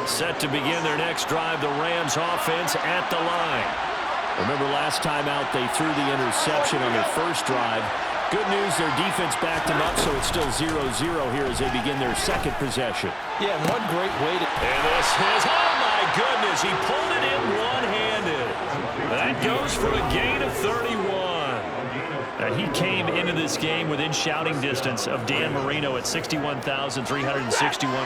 Set to begin their next drive, the Rams offense at the line. Remember last time out they threw the interception on their first drive. Good news, their defense backed them up, so it's still 0-0 here as they begin their second possession. Yeah, one great way to... And this is, oh my goodness, he pulled it in one-handed. That goes for a gain of 31. He came into this game within shouting distance of Dan Marino at 61,361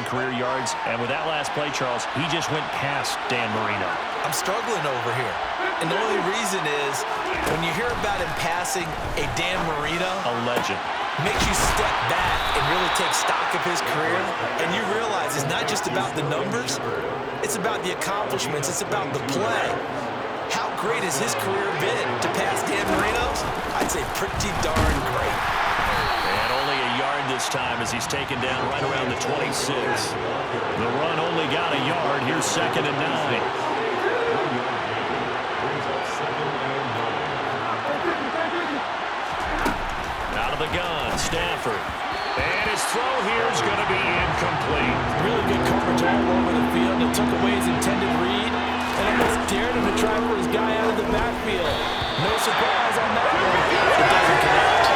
career yards. And with that last play, Charles, he just went past Dan Marino. I'm struggling over here. And the only reason is when you hear about him passing a Dan Marino, a legend, makes you step back and really take stock of his career. And you realize it's not just about the numbers. It's about the accomplishments. It's about the play. How great has his career been to pass Dan Marino's? I'd say pretty darn great. And only a yard this time as he's taken down right around the 26. The run only got a yard. Here's 2nd and 9. Out of the gun, Stafford. And his throw here is going to be incomplete. Really good coverage all over the field. It took away his intended read. And almost dared him to try for his guy out of the backfield. No surprise on that one. It doesn't connect.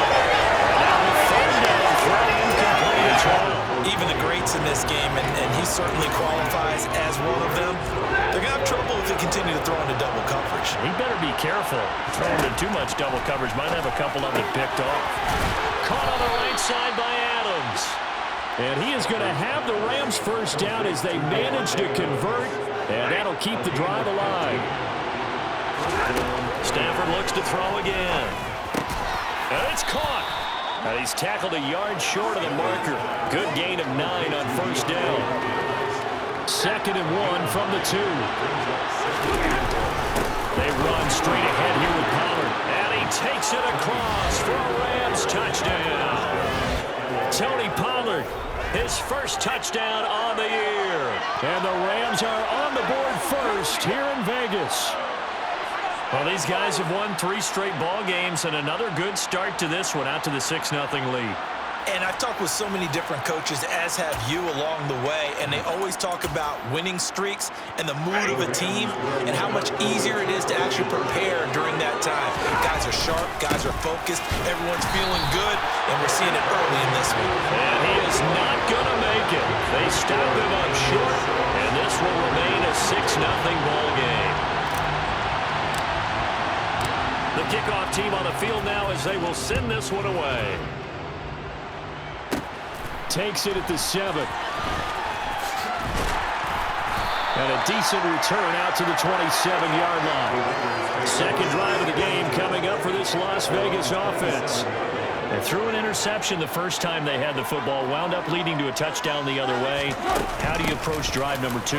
Now the third down, throw incomplete. Even the greats in this game, and he certainly qualifies as one of them, they're going to have trouble if they continue to throw into double coverage. He better be careful. Throwing in too much double coverage might have a couple of them picked off. Caught on the right side by Adams. And he is going to have the Rams first down as they manage to convert. And that'll keep the drive alive. Stafford looks to throw again. And it's caught. And he's tackled a yard short of the marker. Good gain of 9 on first down. 2nd and 1 from the 2. They run straight ahead here with Pollard. And he takes it across for a Rams touchdown. Tony Pollard, his first touchdown on the year. And the Rams are on the board first here in Vegas. Well, these guys have won 3 straight ball games and another good start to this one out to the 6-0 lead. And I've talked with so many different coaches, as have you along the way, and they always talk about winning streaks and the mood of a team and how much easier it is to actually prepare during that time. Guys are sharp, guys are focused, everyone's feeling good, and we're seeing it early in this one. And he is not going to make it. They stop him up short, and this will remain a 6-0 ball game. The kickoff team on the field now as they will send this one away. Takes it at the 7. And a decent return out to the 27-yard line. Second drive of the game coming up for this Las Vegas offense. They threw an interception the first time they had the football, wound up leading to a touchdown the other way. How do you approach drive number 2?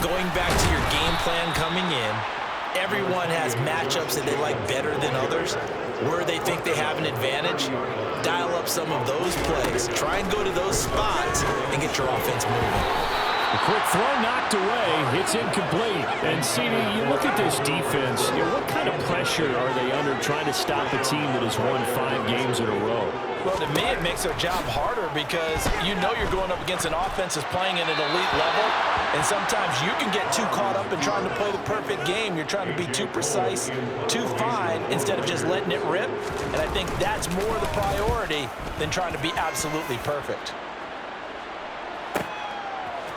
Going back to your game plan coming in, everyone has matchups that they like better than others. Where they think they have an advantage, dial up some of those plays. Try and go to those spots and get your offense moving. A quick throw knocked away. It's incomplete. And, CD, you look at this defense. What kind of pressure are they under trying to stop a team that has won 5 games in a row? Well, to me, it makes their job harder because you know you're going up against an offense that's playing at an elite level. And sometimes you can get too caught up in trying to play the perfect game. You're trying to be too precise, too fine, instead of just letting it rip. And I think that's more the priority than trying to be absolutely perfect.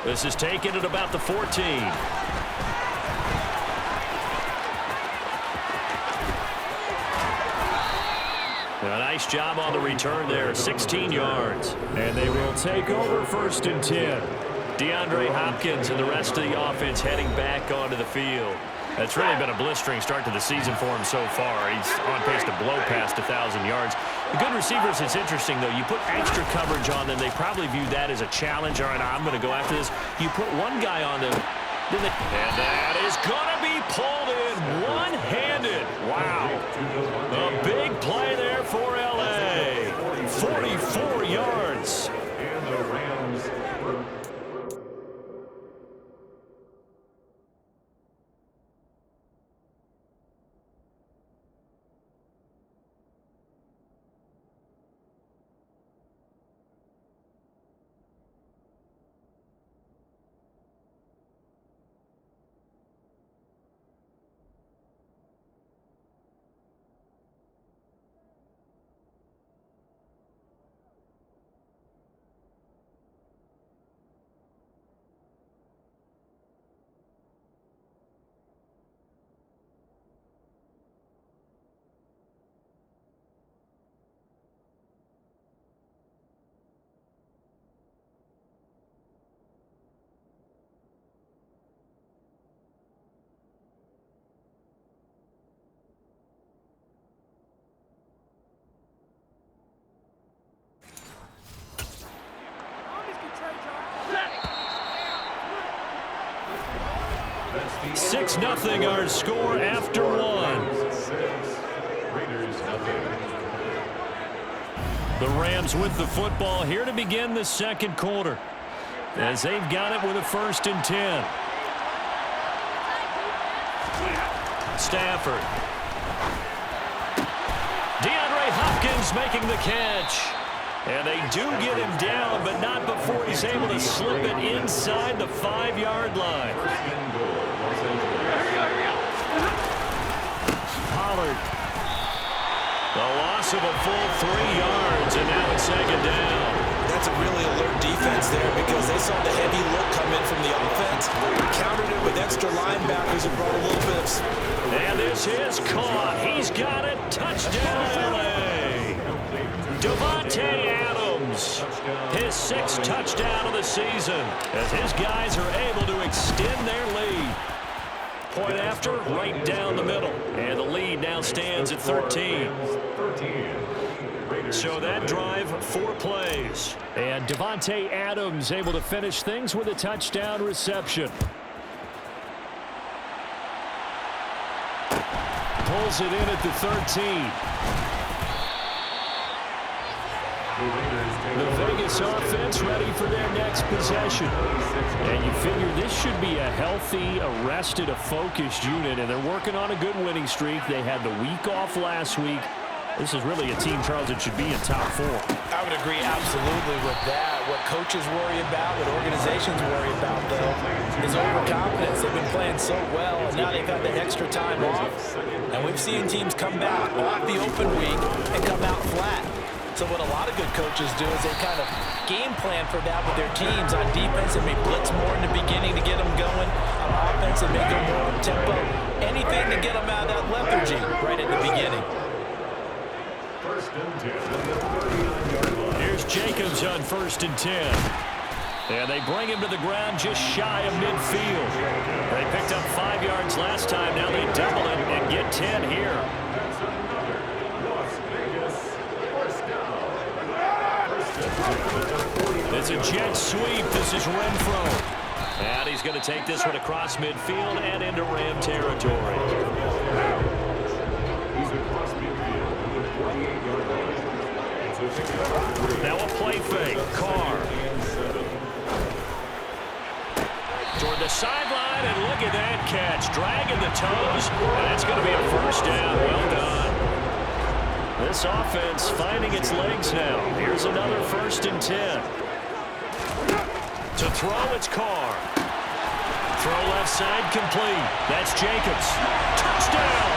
This is taken at about the 14. A nice job on the return there, 16 yards. And they will take over 1st and 10. DeAndre Hopkins and the rest of the offense heading back onto the field. It's really been a blistering start to the season for him so far. He's on pace to blow past 1,000 yards. The good receivers, it's interesting, though. You put extra coverage on them, they probably view that as a challenge. All right, I'm going to go after this. You put one guy on them, then and that is going to be pulled in one-handed. Wow. A big play there for L.A. 44 yards. And the Rams. 6-0 our score after one. The Rams with the football here to begin the second quarter, as they've got it with a 1st and 10. Stafford. DeAndre Hopkins making the catch. And they do get him down, but not before he's able to slip it inside the 5-yard line. Pollard. The loss of a full 3 yards, and now it's 2nd down. That's a really alert defense there because they saw the heavy look come in from the offense, countered it with extra linebackers and brought a little bit of... And this is caught. He's got it. Touchdown, L.A. Davante Adams, his 6th touchdown of the season, as his guys are able to extend their lead. Point after, right down the middle. And the lead now stands at 13. So that drive, 4 plays. And Davante Adams able to finish things with a touchdown reception. Pulls it in at the 13. The Vegas offense ready for their next possession. And you figure this should be a healthy, arrested, a focused unit, and they're working on a good winning streak. They had the week off last week. This is really a team, Charles, that should be in top 4. I would agree absolutely with that. What coaches worry about, what organizations worry about, though, is overconfidence. They've been playing so well, and now they've got the extra time off. And we've seen teams come back off the open week and come out flat. So what a lot of good coaches do is they kind of game plan for that with their teams. On defense, they may blitz more in the beginning to get them going. On offense, they may go more tempo. Anything to get them out of that lethargy right at the beginning. Here's Jacobs on 1st and 10. And they bring him to the ground just shy of midfield. They picked up 5 yards last time. Now they double it and get 10 here. It's a jet sweep. This is Renfro. And he's going to take this one across midfield and into Ram territory. Now a play fake. Carr. Toward the sideline, and look at that catch. Dragging the toes, and that's going to be a 1st down. Well done. This offense finding its legs now. Here's another 1st and 10. To throw, it's Carr. Throw left side complete. That's Jacobs. Touchdown!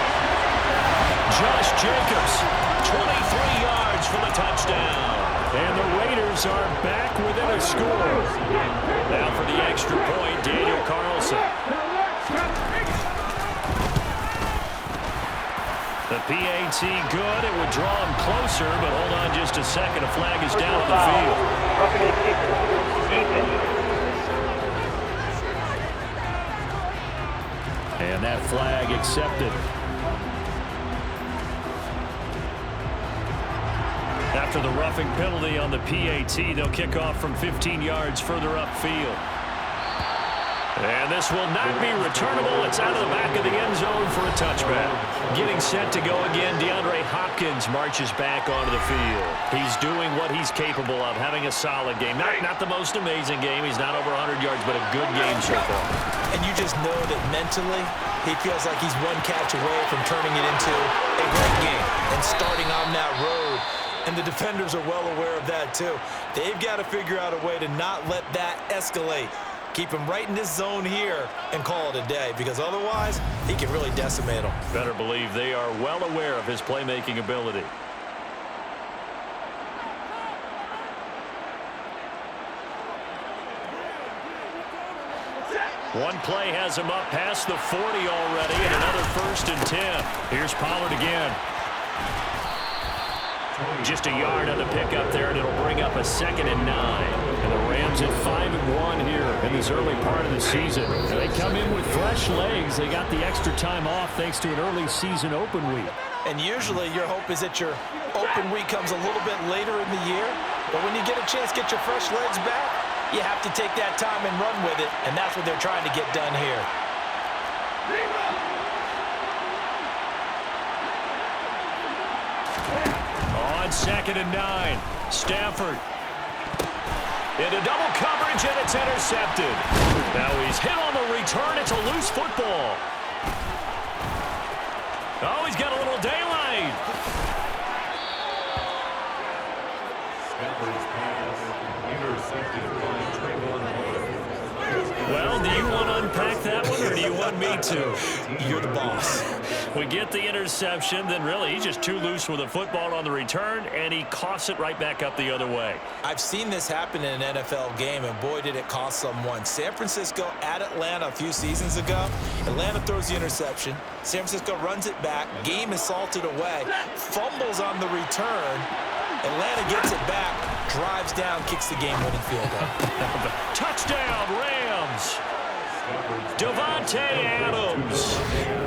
Josh Jacobs, 23 yards for the touchdown. And the Raiders are back within a score. Now for the extra point, Daniel Carlson. The PAT good. It would draw him closer, but hold on just a second. A flag is down on the field. And that flag accepted. After the roughing penalty on the PAT, they'll kick off from 15 yards further upfield. And this will not be returnable. It's out of the back of the end zone for a touchback. Getting set to go again, DeAndre Hopkins marches back onto the field. He's doing what he's capable of, having a solid game. Not the most amazing game. He's not over 100 yards, but a good game so far. And you just know that mentally, he feels like he's one catch away from turning it into a great game and starting on that road. And the defenders are well aware of that, too. They've got to figure out a way to not let that escalate. Keep him right in this zone here and call it a day, because otherwise he can really decimate them. Better believe they are well aware of his playmaking ability. One play has him up past the 40 already, and another 1st and 10. Here's Pollard again. Just a yard on the pickup there, and it'll bring up a 2nd and 9. And the Rams at 5-1 here in this early part of the season. And they come in with fresh legs. They got the extra time off thanks to an early season open week. And usually your hope is that your open week comes a little bit later in the year. But when you get a chance to get your fresh legs back, you have to take that time and run with it. And that's what they're trying to get done here. On 2nd and 9, Stafford. Into double coverage, and it's intercepted. Now he's hit on the return. It's a loose football. Oh, he's got a little daylight. Well, do you want to unpack that one, or do you want me to? You're the boss. We get the interception, then really he's just too loose with the football on the return, and he coughs it right back up the other way. I've seen this happen in an NFL game, and boy, did it cost someone. San Francisco at Atlanta a few seasons ago. Atlanta throws the interception. San Francisco runs it back. Game is salted away. Fumbles on the return. Atlanta gets it back, drives down, kicks the game-winning field goal. Touchdown, Rams! Davante Adams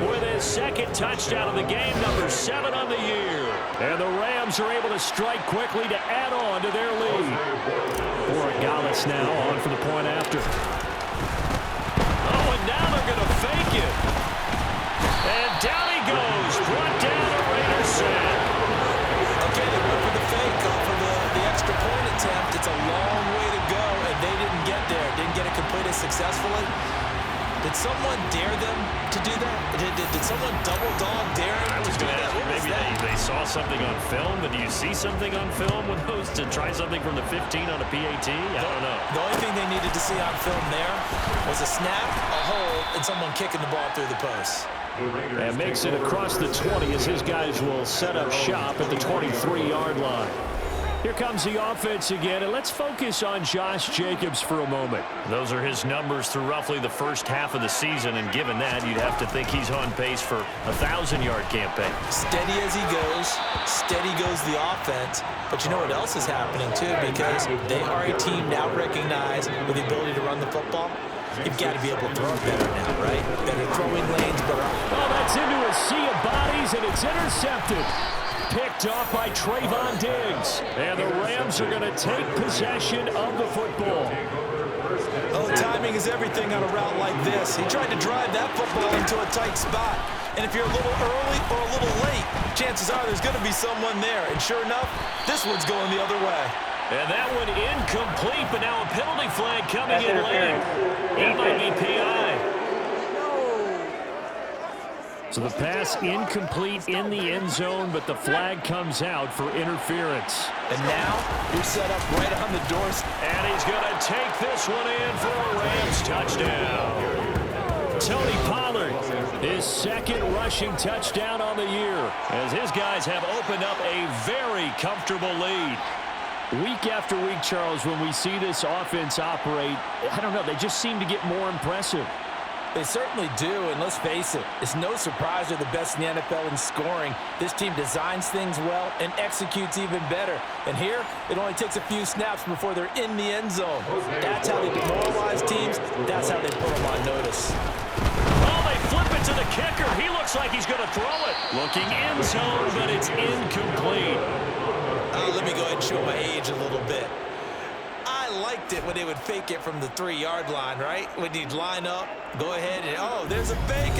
with his second touchdown of the game, number 7 on the year. And the Rams are able to strike quickly to add on to their lead. Borregales now on for the point after. Oh, and now they're going to fake it. And down he goes, brought down a Raider set. Okay, they went for the fake off of the extra point attempt. It's a long way to go, and they didn't get there. Didn't get it completed successfully. Did someone dare them to do that? Did someone double-dog dare them to do that? Maybe they saw something on film, but do you see something on film with those to try something from the 15 on a PAT? I don't know. The only thing they needed to see on film there was a snap, a hold, and someone kicking the ball through the post. And makes it across the 20 as his guys will set up shop at the 23-yard line. Here comes the offense again, and let's focus on Josh Jacobs for a moment. Those are his numbers through roughly the first half of the season, and given that, you'd have to think he's on pace for a 1,000-yard campaign. Steady as he goes, steady goes the offense. But you know what else is happening, too, because they are a team now recognized with the ability to run the football. You've got to be able to throw it better now, right? Better throwing lanes, better. Oh, that's into a sea of bodies, and it's intercepted. Picked off by Trayvon Diggs. And the Rams are going to take possession of the football. Oh, timing is everything on a route like this. He tried to drive that football into a tight spot. And if you're a little early or a little late, chances are there's going to be someone there. And sure enough, this one's going the other way. And that one incomplete, but now a penalty flag coming in late. It might be PI. So the pass incomplete in the end zone, but the flag comes out for interference. And now you're set up right on the doorstep. And he's going to take this one in for a Rams touchdown. Tony Pollard, his second rushing touchdown on the year, as his guys have opened up a very comfortable lead. Week after week, Charles, when we see this offense operate, I don't know, they just seem to get more impressive. They certainly do, and let's face it, it's no surprise they're the best in the NFL in scoring. This team designs things well and executes even better. And here, it only takes a few snaps before they're in the end zone. That's how they demoralize teams. That's how they put them on notice. Oh, they flip it to the kicker. He looks like he's going to throw it. Looking end zone, but it's incomplete. Let me go ahead and show my age a little bit. I liked it when they would fake it from the 3-yard line, right? When you'd line up, go ahead and, oh, there's a fake.